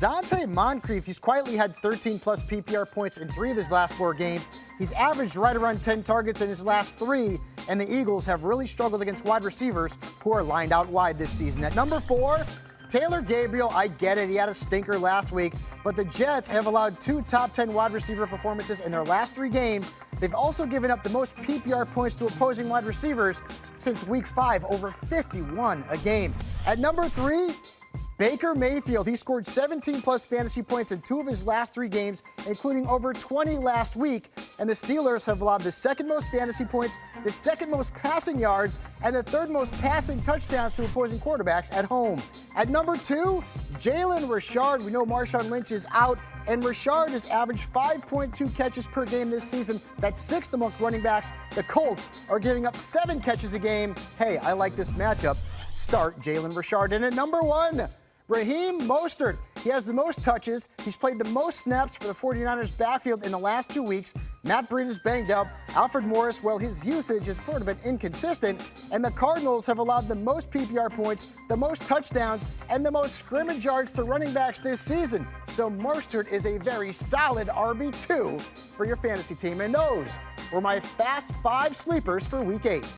Donte Moncrief, he's quietly had 13-plus PPR points in 3 of his last 4 games. He's averaged right around 10 targets in his last 3, and the Eagles have really struggled against wide receivers who are lined out wide this season. At number 4, Taylor Gabriel. I get it, he had a stinker last week, but the Jets have allowed 2 top 10 wide receiver performances in their last 3 games. They've also given up the most PPR points to opposing wide receivers since week 5, over 51 a game. At number 3, Baker Mayfield. He scored 17-plus fantasy points in 2 of his last 3 games, including over 20 last week. And the Steelers have allowed the second most fantasy points, the second most passing yards, and the third most passing touchdowns to opposing quarterbacks at home. At number 2, Jalen Richard. We know Marshawn Lynch is out, and Richard has averaged 5.2 catches per game this season. That's 6th among running backs. The Colts are giving up 7 catches a game. Hey, I like this matchup. Start Jalen Richard. And at number 1, Raheem Mostert. He has the most touches. He's played the most snaps for the 49ers backfield in the last 2 weeks. Matt Breida is banged up. Alfred Morris, well, his usage has sort of been inconsistent. And the Cardinals have allowed the most PPR points, the most touchdowns, and the most scrimmage yards to running backs this season. So Mostert is a very solid RB2 for your fantasy team. And those were my Fast 5 sleepers for Week 8.